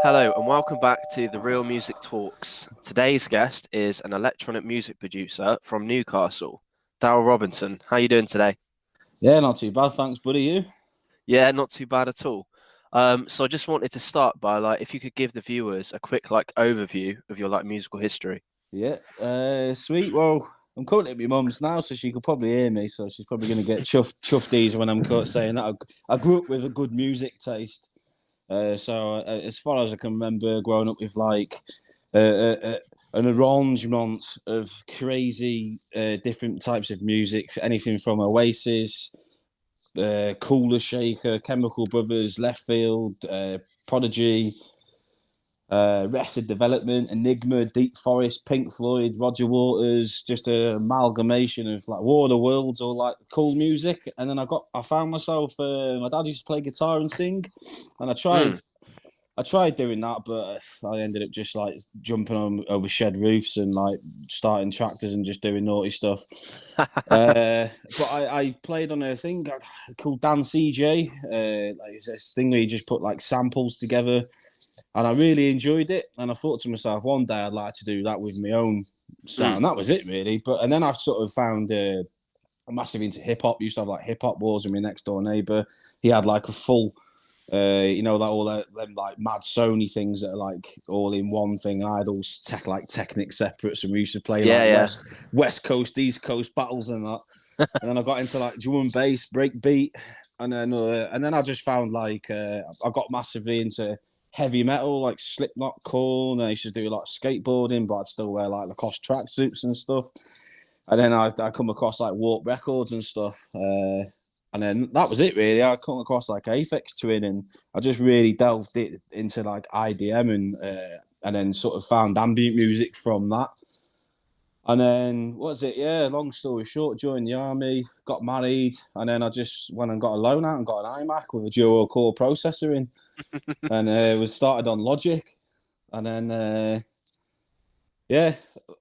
Hello and welcome back to the Real Music Talks. Today's guest is an electronic music producer from Newcastle, Daryl Robinson. How are you doing today? Yeah, not too bad, thanks, buddy. You? Yeah, not too bad at all. So I just wanted to start by if you could give the viewers a quick overview of your musical history. Yeah, sweet. Well, I'm currently at my mum's now, so she could probably hear me. So she's probably going to get chuffed when I'm saying that. I grew up with a good music taste. As far as I can remember, growing up with an arrangement of crazy different types of music, anything from Oasis, Cooler Shaker, Chemical Brothers, Left Field, Prodigy, Arrested Development, Enigma, Deep Forest, Pink Floyd, Roger Waters, just an amalgamation of War of the Worlds or cool music. And then I found myself, my dad used to play guitar and sing, and I tried doing that, but I ended up just jumping over shed roofs and starting tractors and just doing naughty stuff. But I played on a thing called Dan CJ. It's this thing where you just put samples together. And I really enjoyed it. And I thought to myself, one day I'd like to do that with my own sound. That was it, really. And then I've sort of found I'm massive into hip hop. Used to have hip hop wars with my next door neighbour. He had a full, all them mad Sony things that are all in one thing. I had all Technic separates, and we used to play West Coast, East Coast battles and that. And then I got into drum and bass, break beat, and then I just found I got massively into heavy metal, like Slipknot, Korn. I used to do skateboarding, but I'd still wear Lacoste tracksuits and stuff. And then I come across Warp Records and stuff. And then that was it, really. I come across Aphex Twin, and I just really delved into IDM and then sort of found ambient music from that. And then what was it? Yeah, long story short, joined the army, got married, and then I just went and got a loan out and got an iMac with a dual core processor in. And we started on Logic, and then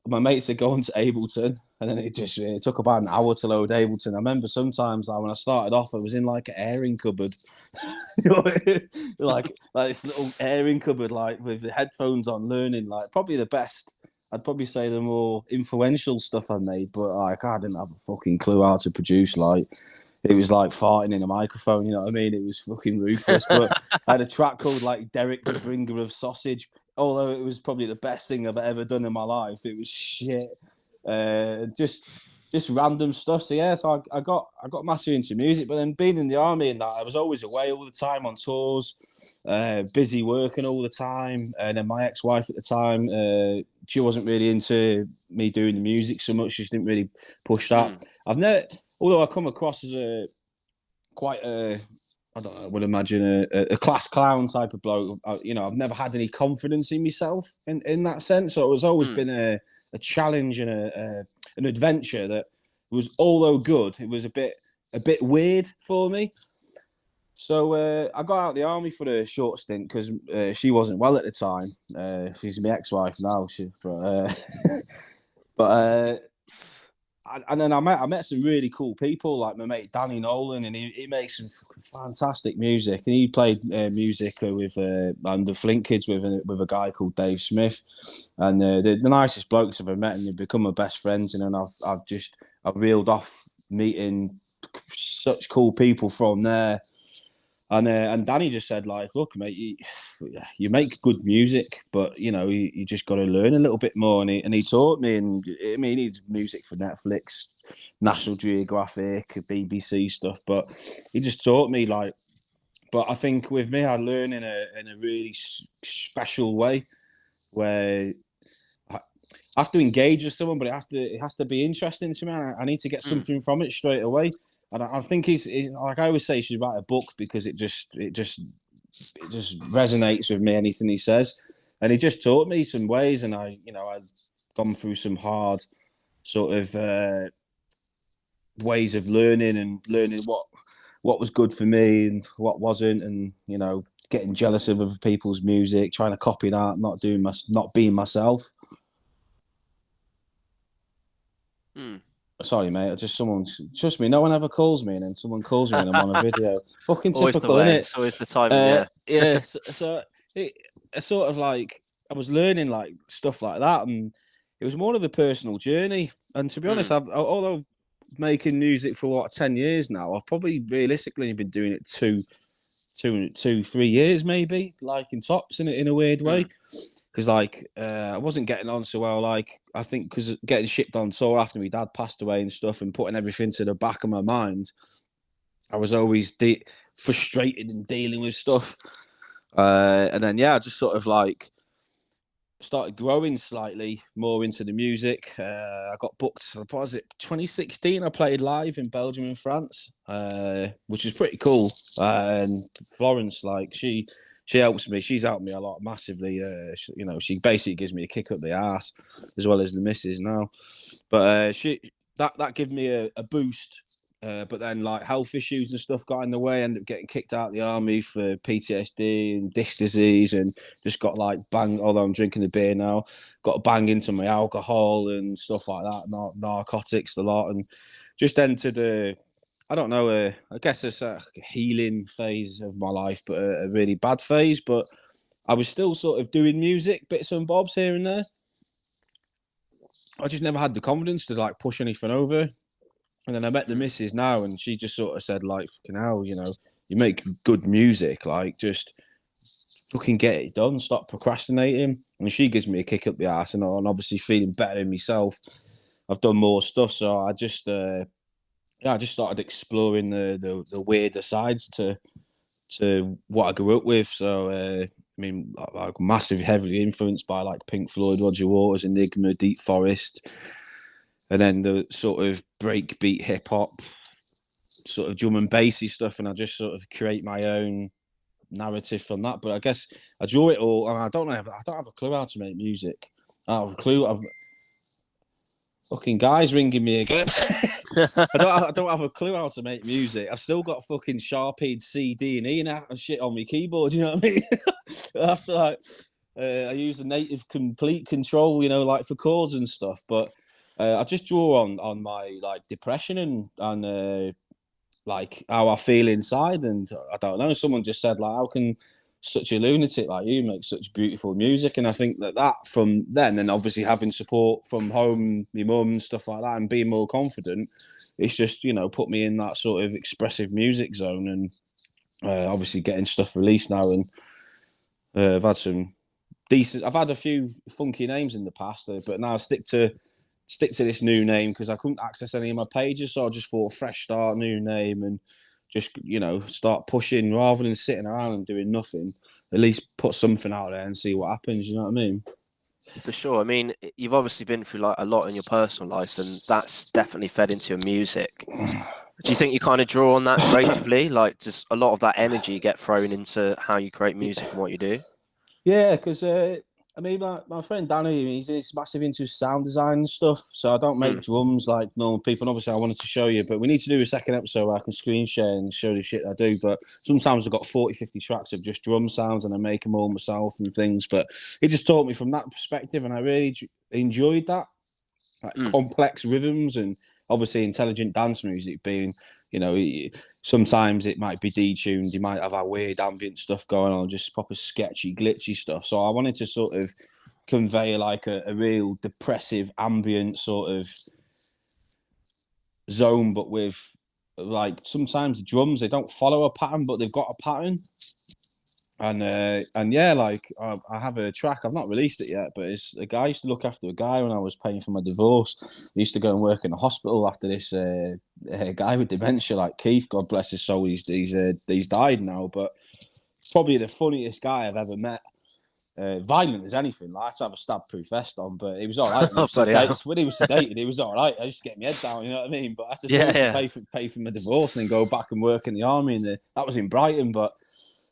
my mate said go on to Ableton, and then it took about an hour to load Ableton. I remember sometimes when I started off, I was in an airing cupboard, like this little airing cupboard, with the headphones on, learning probably the best. I'd probably say the more influential stuff I made, but I didn't have a fucking clue how to produce. It was farting in a microphone, you know what I mean? It was fucking ruthless. But I had a track called Derek the Bringer of Sausage. Although it was probably the best thing I've ever done in my life, it was shit. Just random stuff. So I got massive into music. But then being in the army and that, I was always away all the time on tours, busy working all the time. And then my ex-wife at the time, she wasn't really into me doing the music so much. She just didn't really push that. Although I come across as I don't know, I would imagine a class clown type of bloke. I've never had any confidence in myself in that sense. So it's always been a challenge and an adventure that was, although good, it was a bit weird for me. So I got out of the army for a short stint because she wasn't well at the time. She's my ex-wife now. And then I met some really cool people, like my mate Danny Nolan, and he makes some fantastic music. And he played music with and the Flint Kids with a guy called Dave Smith, and the nicest blokes I've ever met, and they've become my best friends. And then I've reeled off meeting such cool people from there. And Danny just said, look, mate, you make good music, but you just got to learn a little bit more. And he taught me, and I mean, he did music for Netflix, National Geographic, BBC stuff, but he just taught me But I think with me, I learn in a really special way, where I have to engage with someone, but it has to be interesting to me. I need to get something from it straight away. And I think he's like I always say, he should write a book because it just resonates with me, anything he says. And he just taught me some ways, and I've gone through some hard sort of ways of learning what was good for me and what wasn't, and getting jealous of other people's music, trying to copy that, not being myself. Sorry, mate. Trust me, no one ever calls me, and then someone calls me and I'm on a video. Fucking typical, isn't it? It's always the time. a sort of like I was learning like stuff like that, and it was more of a personal journey. And to be honest, although making music for 10 years now, I've probably realistically been doing it 3 years maybe, like in tops in a weird way. Because like I wasn't getting on so well. Like I think because getting shipped on tour after my dad passed away and stuff, and putting everything to the back of my mind, I was always frustrated and dealing with stuff. And then I just sort of like started growing slightly more into the music. I got booked. What was it? 2016. I played live in Belgium and France, which was pretty cool. And Florence, like she helps me. She's helped me a lot massively. She basically gives me a kick up the ass as well as the missus now. But that gave me a boost. But then like health issues and stuff got in the way. Ended up getting kicked out of the army for PTSD and disc disease, and just got like banged. Although I'm drinking the beer now, got banged into my alcohol and stuff like that, narcotics a lot, and just entered I don't know, I guess it's a healing phase of my life, but a really bad phase. But I was still sort of doing music, bits and bobs here and there. I just never had the confidence to like push anything over. And then I met the missus now, and she just sort of said, like, fucking hell, you make good music, like, just fucking get it done, stop procrastinating. And she gives me a kick up the ass, and I'm obviously feeling better in myself. I've done more stuff, so I just started exploring the weirder sides to what I grew up with. So, I mean, like massive, heavily influenced by like Pink Floyd, Roger Waters, Enigma, Deep Forest. And then the sort of breakbeat hip hop, sort of drum and bassy stuff, and I just sort of create my own narrative from that. But I guess I draw it all, and I don't have a clue how to make music. I don't have a clue. Fucking guys ringing me again. I don't have a clue how to make music. I've still got fucking Sharpied C, D, and E and shit on my keyboard. You know what I mean? After like, I use a native complete control, like for chords and stuff, but. I just draw on my like depression and like how I feel inside, and I don't know. Someone just said like, how can such a lunatic like you make such beautiful music? And I think that from then, and obviously having support from home, my mum and stuff like that, and being more confident, it's just put me in that sort of expressive music zone, and obviously getting stuff released now, and I've had some decent. I've had a few funky names in the past, but now I stick to this new name because I couldn't access any of my pages, so I just thought fresh start, new name, and just start pushing rather than sitting around and doing nothing. At least put something out there and see what happens. You know what I mean? For sure. I mean, you've obviously been through like a lot in your personal life, and that's definitely fed into your music. Do you think you kind of draw on that creatively? Like, just a lot of that energy get thrown into how you create music and what you do? Yeah, because I mean, my friend Danny, he's massive into sound design and stuff. So I don't make drums like normal people. And obviously, I wanted to show you, but we need to do a second episode where I can screen share and show the shit I do. But sometimes I've got 40, 50 tracks of just drum sounds, and I make them all myself and things. But he just taught me from that perspective, and I really enjoyed that. Like complex rhythms and obviously intelligent dance music being, sometimes it might be detuned, you might have our weird ambient stuff going on, just proper sketchy, glitchy stuff. So I wanted to sort of convey like a real depressive ambient sort of zone, but with like sometimes the drums, they don't follow a pattern, but they've got a pattern. And yeah, like I have a track. I've not released it yet, but it's a guy. I used to look after a guy when I was paying for my divorce. I used to go and work in a hospital after this guy with dementia, like Keith. God bless his soul. He's died now, but probably the funniest guy I've ever met. Violent as anything. Like, I had to have a stab-proof vest on, but it was all right. When he was sedated, it was all right. I used to get my head down, you know what I mean? But I had to pay for my divorce and then go back and work in the army, and that was in Brighton, but.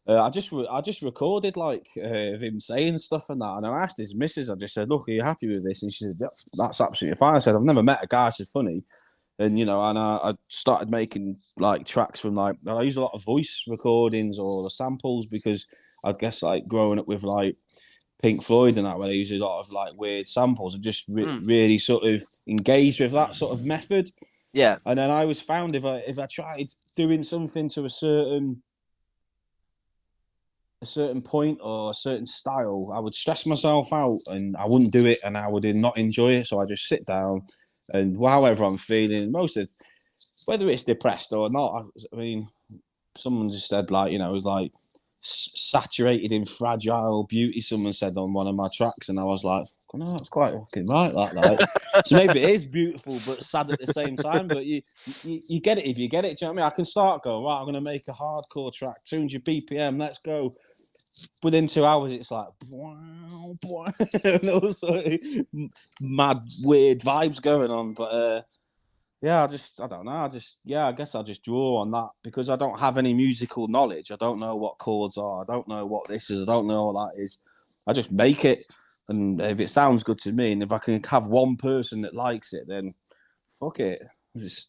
I just recorded like of him saying stuff and that, and I asked his missus. I just said, "Look, are you happy with this?" And she said, "That's absolutely fine." I said, "I've never met a guy so funny," and I started making like tracks from like I use a lot of voice recordings or the samples because I guess like growing up with like Pink Floyd and that, where they use a lot of like weird samples, and just really sort of engaged with that sort of method. Yeah, and then I always found if I tried doing something to a certain a certain point or a certain style, I would stress myself out and I wouldn't do it, and I would not enjoy it. So I just sit down and however I'm feeling, whether it's depressed or not. I mean, someone just said like, it was like saturated in fragile beauty. Someone said on one of my tracks, and I was like, no, that's quite fucking right. Like, so maybe it is beautiful but sad at the same time. But you get it if you get it. Do you know what I mean? I can start going right. I'm going to make a hardcore track, 200 BPM. Let's go. Within 2 hours, it's like wow, and all sort of mad, weird vibes going on. But yeah, I don't know. I guess I just draw on that because I don't have any musical knowledge. I don't know what chords are. I don't know what this is. I don't know what that is. I just make it. And if it sounds good to me, and if I can have one person that likes it, then fuck it.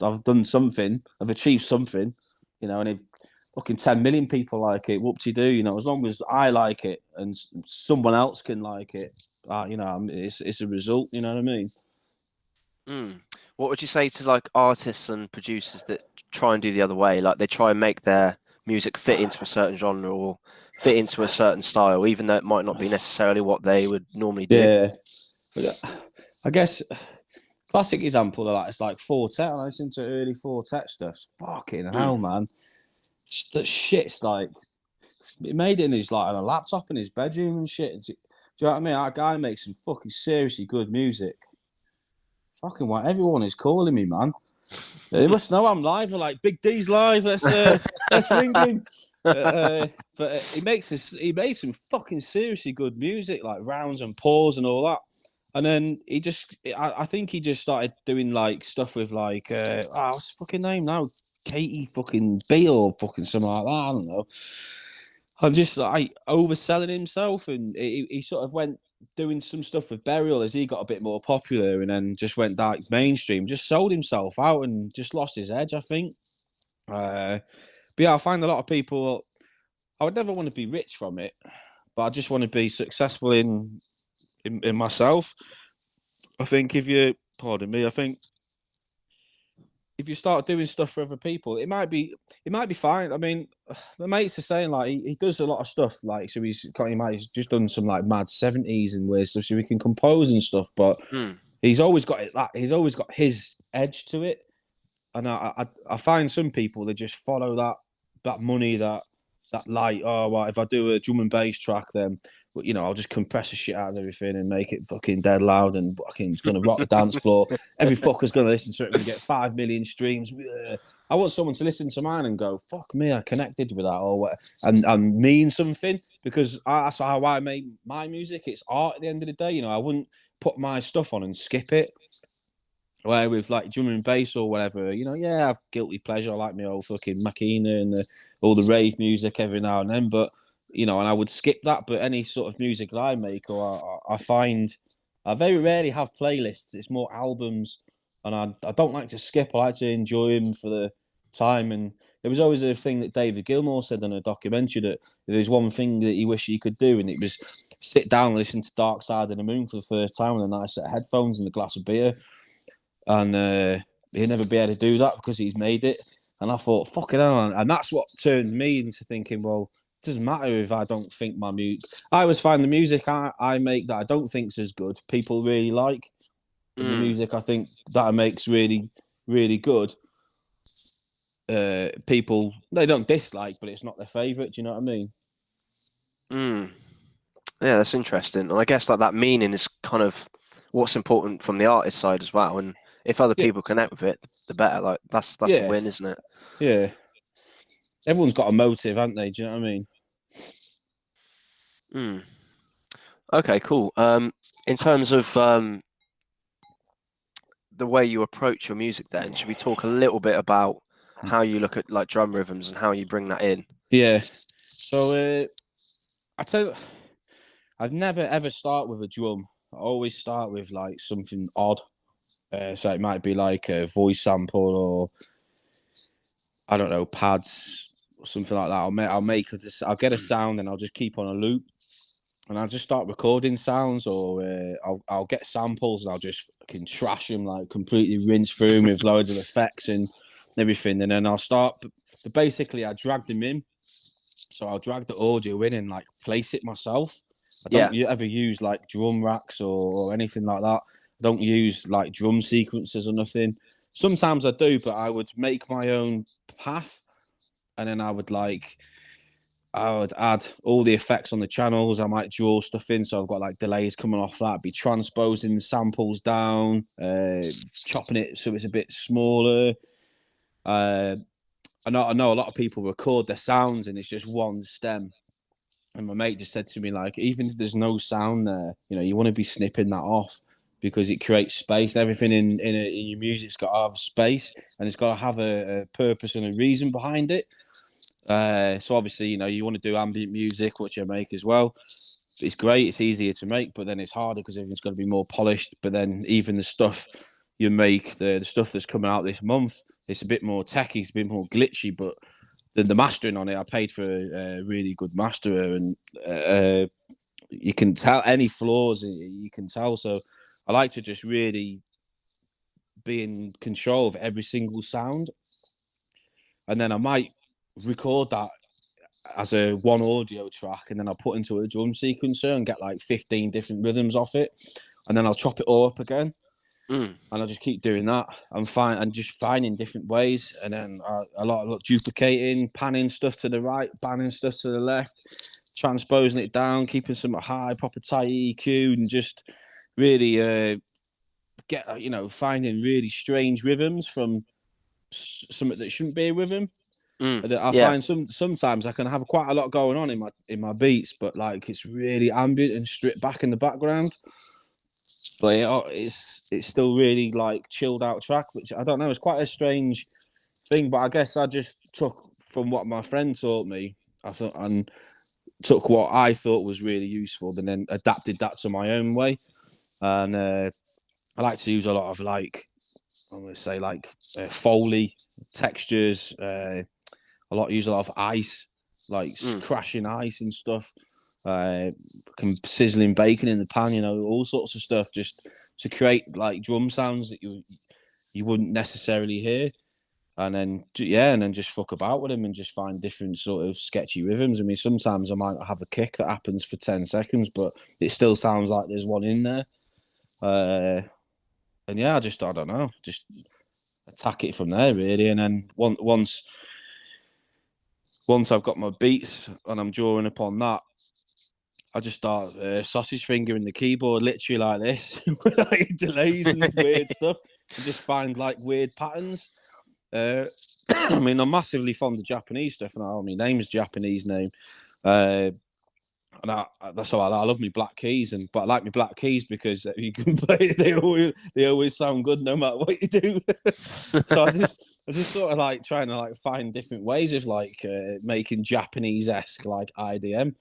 I've done something. I've achieved something, and if fucking 10 million people like it, whoop-de-doo, as long as I like it and someone else can like it, it's a result, you know what I mean? What would you say to like artists and producers that try and do the other way? Like they try and make their music fit into a certain genre or fit into a certain style, even though it might not be necessarily what they would normally do. Yeah. But I guess classic example of that is like Fortet. I listen to early Fortet stuff. Fucking hell, man. That shit's like, he made it in his like on a laptop in his bedroom and shit. Do you know what I mean? That guy makes some fucking seriously good music. Fucking what everyone is calling me, man. They must know I'm live. They're like, Big D's live. Let's ring him. But he made some fucking seriously good music, like Rounds and Paws and all that. And then I think he just started doing like stuff with like, what's the fucking name now? Katy fucking B or fucking something like that. I don't know. I'm just like overselling himself, and he sort of went doing some stuff with Burial as he got a bit more popular, and then just went dark mainstream, just sold himself out and just lost his edge, I think. But yeah, I find a lot of people, I would never want to be rich from it, but I just want to be successful in myself. I think if you start doing stuff for other people, it might be fine. I mean, my mates are saying like he does a lot of stuff, like so he's just done some like mad 70s and weird stuff, so he can compose and stuff. But he's always got he's always got his edge to it, and I find some people that just follow that money, that light. Oh, well, if I do a drum and bass track, then I'll just compress the shit out of everything and make it fucking dead loud and fucking it's gonna rock the dance floor. Every fucker's gonna listen to it and get 5 million streams. I want someone to listen to mine and go, fuck me, I connected with that or what, and mean something, because that's how I make my music. It's art at the end of the day. I wouldn't put my stuff on and skip it. Where with like drum and bass or whatever, I have guilty pleasure. I like my old fucking Makina and all the rave music every now and then, but and I would skip that. But any sort of music that I make, or I find, I very rarely have playlists. It's more albums, and I don't like to skip. I like to enjoy them for the time. And there was always a thing that David Gilmour said in a documentary, that there's one thing that he wished he could do, and it was sit down and listen to Dark Side of the Moon for the first time with a nice set of headphones and a glass of beer. And he'll never be able to do that because he's made it. And I thought, fucking hell. And that's what turned me into thinking, well, it doesn't matter if I don't think my music. I always find the music I make that I don't think's as good, people really like. And the music I think that I make's really, really good. People, they don't dislike, but it's not their favourite. Do you know what I mean? Yeah, that's interesting. And I guess like that meaning is kind of what's important from the artist side as well. And if other people connect with it, the better. Like that's a win, isn't it? Yeah. Everyone's got a motive, haven't they? Do you know what I mean? Okay, cool. In terms of the way you approach your music, then should we talk a little bit about how you look at like drum rhythms and how you bring that in? Yeah. So I tell you, I've never ever start with a drum. I always start with like something odd. So it might be like a voice sample, or I don't know, pads or something like that. I'll get a sound and I'll just keep on a loop, and I'll just start recording sounds, or I'll get samples and I'll just fucking trash them, like completely rinse through them with loads of effects and everything, and then I'll start. But basically, I drag them in. So I'll drag the audio in and like place it myself. I Yeah. don't ever use like drum racks or anything like that. I don't use like drum sequences or nothing. Sometimes I do, but I would make my own path, and then I would add all the effects on the channels. I might draw stuff in, so I've got like delays coming off that. Be transposing samples down, chopping it so it's a bit smaller. I know a lot of people record their sounds and it's just one stem. And my mate just said to me, like, even if there's no sound there, you know, you want to be snipping that off because it creates space. Everything in your music's got to have space, and it's got to have a purpose and a reason behind it. So obviously, you know, you want to do ambient music, which I make as well. It's great. It's easier to make, but then it's harder because everything's got to be more polished. But then even the stuff you make, the stuff that's coming out this month, it's a bit more techy, it's a bit more glitchy, but the mastering on it, I paid for a really good masterer, and you can tell any flaws, you can tell. So I like to just really be in control of every single sound, and then I might record that as a one audio track, and then I'll put into a drum sequencer and get like 15 different rhythms off it, and then I'll chop it all up again. And I'll just keep doing that and just finding different ways, and then a lot of duplicating, panning stuff to the right, banning stuff to the left, transposing it down, keeping some high, proper tight EQ, and just really finding really strange rhythms from something that shouldn't be a rhythm. I find sometimes I can have quite a lot going on in my beats, but like it's really ambient and stripped back in the background. But it's still really like chilled out track, which I don't know. It's quite a strange thing, but I guess I just took from what my friend taught me. I thought and took what I thought was really useful, and then adapted that to my own way. And I like to use a lot of like I'm gonna say like Foley textures. Use a lot of ice, like crashing ice and stuff. Sizzling bacon in the pan, you know, all sorts of stuff, just to create like drum sounds that you wouldn't necessarily hear, and then just fuck about with them and just find different sort of sketchy rhythms. I mean, sometimes I might have a kick that happens for 10 seconds, but it still sounds like there's one in there. And yeah, I don't know, just attack it from there really, and then once I've got my beats and I'm drawing upon that, I just start sausage fingering the keyboard literally like this, with like delays and weird stuff, and just find like weird patterns. I mean, I'm massively fond of Japanese stuff, and my name's Japanese name, and that's all I love. Me black keys, but I like my black keys because you can play. They always sound good no matter what you do. So I just sort of like trying to like find different ways of like making Japanese-esque like IDM.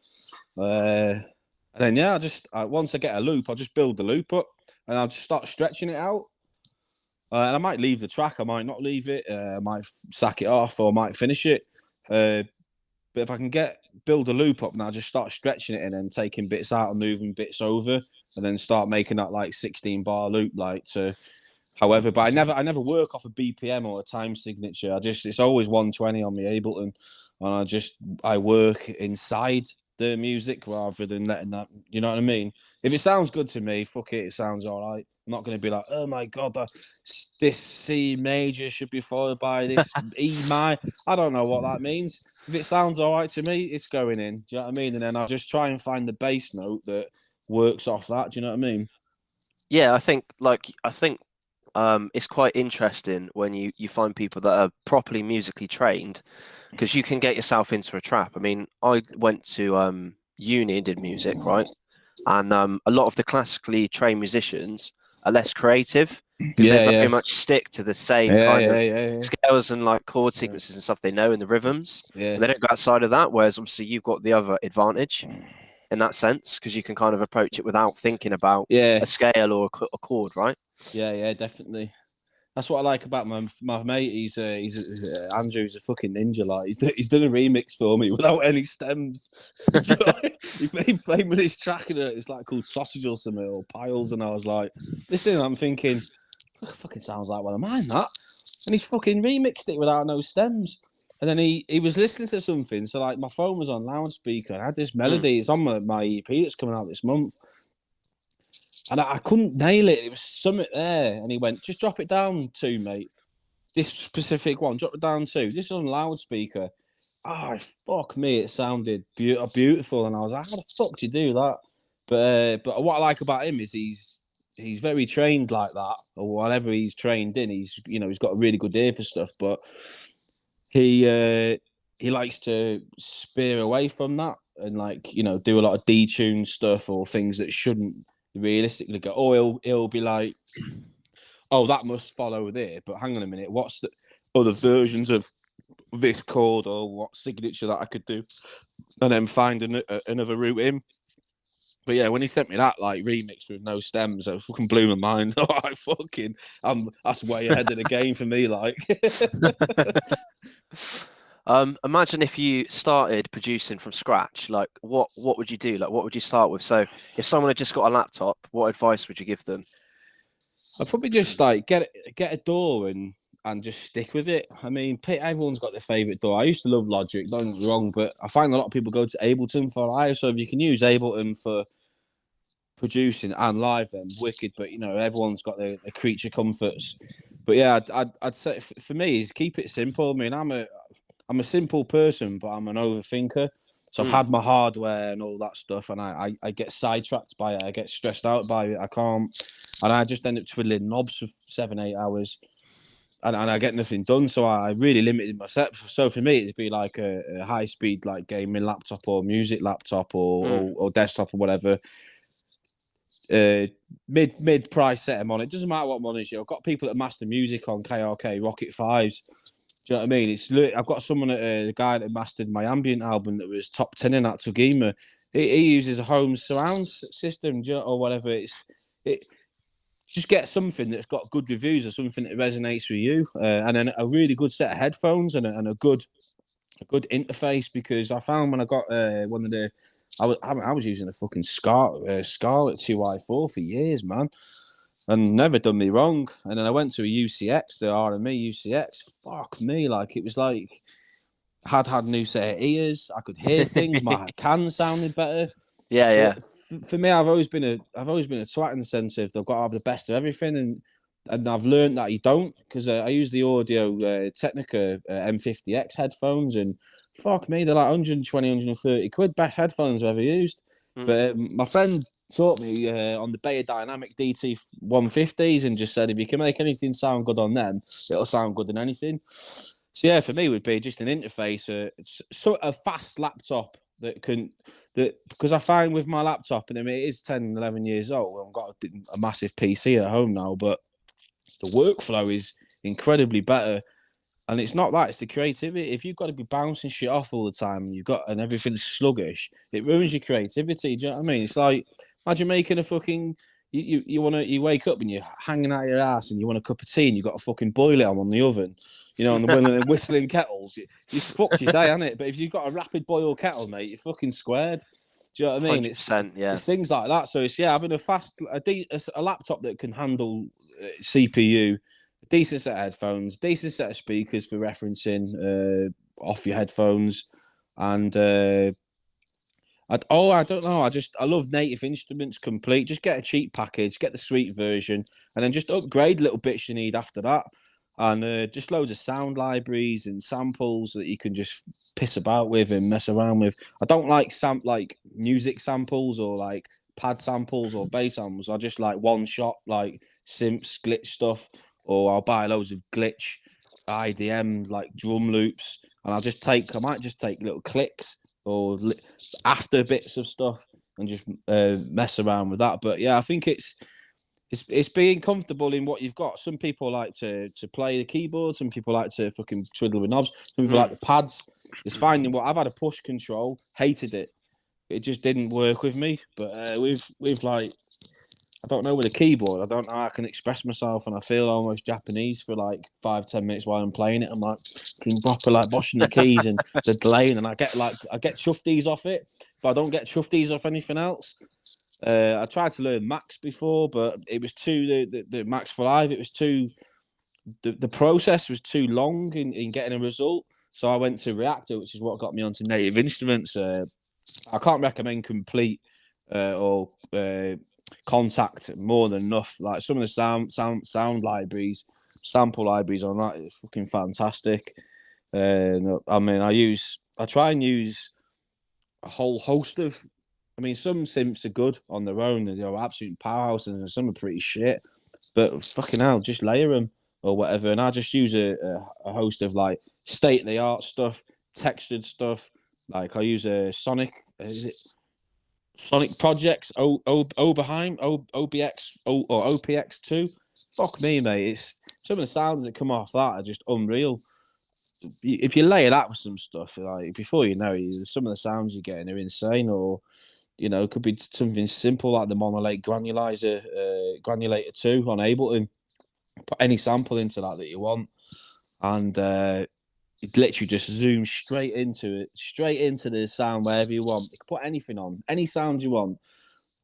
And then once I get a loop, I'll just build the loop up, and I'll just start stretching it out. And I might leave the track, I might not leave it, I might sack it off, or I might finish it. But if I can build a loop up, and I'll just start stretching it and then taking bits out and moving bits over, and then start making that like 16 bar loop, like to however. But I never work off a BPM or a time signature. It's always 120 on my Ableton, and I work inside the music rather than letting that. You know what I mean? If it sounds good to me, fuck it, it sounds all right. I'm not going to be like, oh my god, this C major should be followed by this E minor. I don't know what that means. If it sounds all right to me, it's going in. Do you know what I mean? And then I'll just try and find the bass note that works off that. Do you know what I mean? Yeah, I think it's quite interesting when you find people that are properly musically trained, because you can get yourself into a trap. I mean, I went to uni and did music, right? And a lot of the classically trained musicians are less creative because they very much stick to the same kind of scales and like chord sequences and stuff they know in the rhythms. And they don't go outside of that. Whereas obviously you've got the other advantage in that sense, because you can kind of approach it without thinking about a scale or a chord, right? Yeah, definitely. That's what I like about my mate. He's Andrew's a fucking ninja. Like he's done a remix for me without any stems. He played with his track and it's like called Sausage or something, or Piles, and I was like, listen, I'm thinking, it fucking sounds like one of mine, that. And he's fucking remixed it without no stems. And then he was listening to something. So like my phone was on loudspeaker. I had this melody. It's on my EP that's coming out this month. And I couldn't nail it. It was something there. And he went, just drop it down to, mate. This specific one, drop it down to. This is on loudspeaker. Oh, fuck me. It sounded beautiful. And I was like, how the fuck do you do that? But what I like about him is he's very trained like that, or whatever he's trained in. He's got a really good ear for stuff, but he likes to steer away from that and do a lot of detune stuff or things that shouldn't realistically go. Or he'll be like, oh, that must follow there, but hang on a minute, what's the other versions of this chord or what signature that I could do, and then find another route in. But yeah, when he sent me that remix with no stems, it fucking blew my mind. That's way ahead of the game for me. Imagine if you started producing from scratch. What would you do? What would you start with? So if someone had just got a laptop, what advice would you give them? I'd probably just get a DAW and just stick with it. I mean, everyone's got their favourite DAW. I used to love Logic, don't get me wrong, but I find a lot of people go to Ableton for live. So if you can use Ableton for producing and live, then wicked. But everyone's got their creature comforts. But yeah, I'd say for me is keep it simple. I mean, I'm a simple person, but I'm an overthinker. So I've had my hardware and all that stuff, and I get sidetracked by it. I get stressed out by it. I can't, and I just end up twiddling knobs for 7-8 hours. And I get nothing done, so I really limited myself. So for me, it'd be like a high speed gaming laptop or music laptop or desktop or whatever. Mid price set them on. It doesn't matter what monitor. I've got people that master music on KRK Rocket 5s. Do you know what I mean? I've got someone the guy that mastered my ambient album that was top 10 in that Twgeema. He uses a home surround system, or whatever. Just get something that's got good reviews or something that resonates with you, and then a really good set of headphones and a good interface. Because I found when I got one of the, I was using a fucking Scarlett 2i4 for years, man, and never done me wrong. And then I went to a UCX, the RME UCX. Fuck me, it was like I had new set of ears. I could hear things. My cans sounded better. Yeah. For me, I've always been a twat in the sense of they've got to have the best of everything, and I've learned that you don't, because I use the Audio Technica M50X headphones, and fuck me, they're like 120, 130 quid, best headphones I've ever used. But my friend taught me on the Bayer Dynamic DT 150s and just said if you can make anything sound good on them, it'll sound good in anything. So yeah, for me, it would be just an interface, a fast laptop because I find with my laptop, and I mean, it is 10, 11 years old. I've got a massive PC at home now, but the workflow is incredibly better. And it's not that, it's the creativity. If you've got to be bouncing shit off all the time and everything's sluggish, it ruins your creativity. Do you know what I mean? It's like, imagine making a fucking, you wake up and you're hanging out your ass and you want a cup of tea and you've got to fucking boil it on the oven, and the whistling kettles. You fucked your day, hasn't it? But if you've got a rapid boil kettle, mate, you're fucking squared. Do you know what I mean? It's things like that. So it's having a laptop that can handle CPU, a decent set of headphones, decent set of speakers for referencing off your headphones, and I don't know. I love Native Instruments complete. Just get a cheap package, get the sweet version, and then just upgrade little bits you need after that. And just loads of sound libraries and samples that you can just piss about with and mess around with. I don't like music samples or pad samples or bass samples. I just like one shot, synths, glitch stuff, or I'll buy loads of glitch IDM drum loops, and I might just take little clicks or after bits of stuff and just mess around with that. But yeah, I think it's being comfortable in what you've got. Some people like to play the keyboard. Some people like to fucking twiddle with knobs. Some people like the pads. It's finding what I've had a push control. Hated it. It just didn't work with me. But we've I don't know with a keyboard. I don't know how I can express myself, and I feel almost Japanese for 5-10 minutes while I'm playing it. I'm proper boshing the keys and the delaying, and I get chufties off it, but I don't get chufties off anything else. I tried to learn Max before, but it was the Max for Live. It was too the process was too long in getting a result. So I went to Reactor, which is what got me onto Native Instruments. I can't recommend Complete or Contact more than enough. Like some of the sound libraries, sample libraries on that is fucking fantastic. I mean, I try and use a whole host of. I mean, some synths are good on their own; they're absolute powerhouses, and some are pretty shit. But fucking hell, just layer them or whatever. And I just use a host of like state of the art stuff, textured stuff. Like I use a Sonic. Is it Sonic Projects? Oberheim, OBX, or OPX2. Fuck me, mate. It's some of the sounds that come off that are just unreal. If you layer that with some stuff, like before you know it, some of the sounds you're getting are insane. Or it could be something simple like the Monolith Granulator 2 on Ableton. Put any sample into that you want, and it literally just zooms straight into the sound wherever you want. You can put anything on, any sound you want.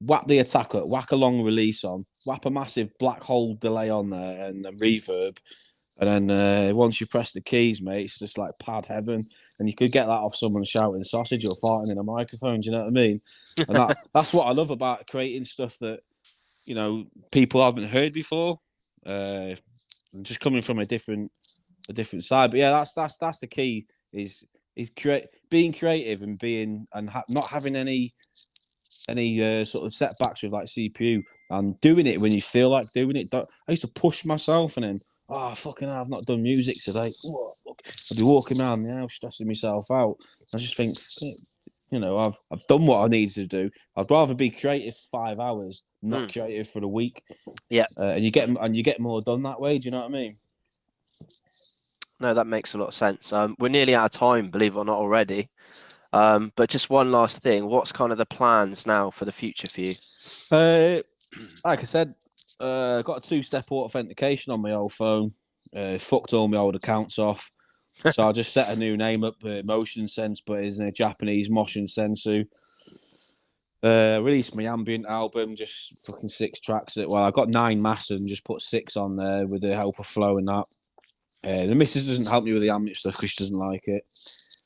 Whack the attack up, whack a long release on, whack a massive black hole delay on there, and a reverb. And then once you press the keys, mate, it's just like pad heaven. And you could get that off someone shouting sausage or farting in a microphone. Do you know what I mean? And that's what I love about creating stuff that people haven't heard before. Just coming from a different side. But yeah, that's the key. Is being creative and not having any sort of setbacks with like CPU and doing it when you feel like doing it. I used to push myself and then. Oh, fucking hell, I've not done music today. Oh, I'd be walking around the house stressing myself out. I just think, I've done what I needed to do. I'd rather be creative for 5 hours, not creative for a week. Yeah. And you get more done that way. Do you know what I mean? No, that makes a lot of sense. We're nearly out of time, believe it or not, already. But just one last thing. What's kind of the plans now for the future for you? Like I said, got a 2-step authentication on my old phone. Fucked all my old accounts off. So I just set a new name up, Moshonsensu, but it's in a Japanese Moshonsensu. Released my ambient album, just fucking 6 tracks. Well, I got 9 masters and just put 6 on there with the help of Flow and that. The missus doesn't help me with the ambient stuff because she doesn't like it.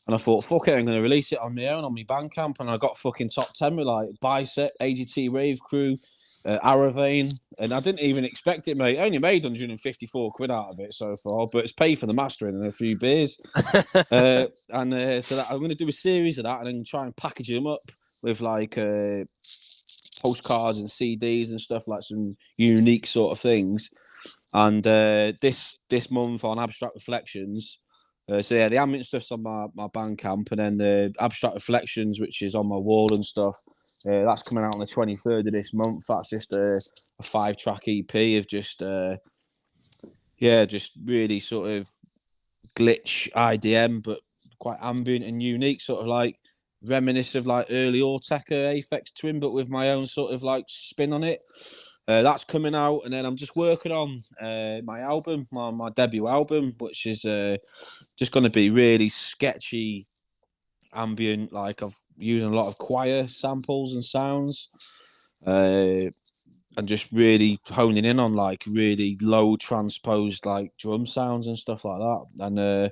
And I thought, fuck it, I'm going to release it on my own, on my Bandcamp. And I got fucking top 10 with like Bicep, AGT Rave Crew, Aravane, and I didn't even expect it, mate. I only made 154 quid out of it so far, but it's paid for the mastering and a few beers. So I'm going to do a series of that and then try and package them up with like postcards and CDs and stuff, like some unique sort of things. And this month on Abstract Reflections, the ambient stuff's on my Bandcamp, and then the Abstract Reflections, which is on my wall and stuff. That's coming out on the 23rd of this month. That's just a 5-track EP of just really sort of glitch IDM, but quite ambient and unique, sort of like reminiscent of like early Autechre Aphex Twin, but with my own sort of like spin on it. That's coming out, and then I'm just working on my album, my debut album, which is just going to be really sketchy, ambient. Like I've using a lot of choir samples and sounds, and just really honing in on like really low transposed like drum sounds and stuff like that, and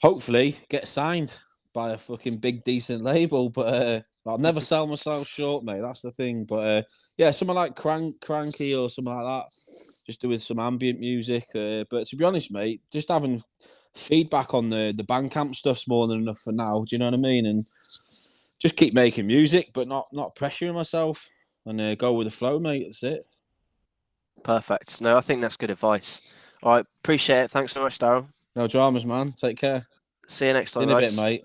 hopefully get signed by a fucking big decent label. But I'll never sell myself short, mate. That's the thing. But yeah, something like Cranky or something like that, just doing some ambient music. But to be honest, mate, just having feedback on the Bandcamp stuff's more than enough for now. Do you know what I mean? And just keep making music, but not pressuring myself, and go with the flow, mate. That's it. Perfect. No, I think that's good advice. All right, appreciate it. Thanks so much, Daryl. No dramas, man. Take care. See you next time, In a guys. bit, mate.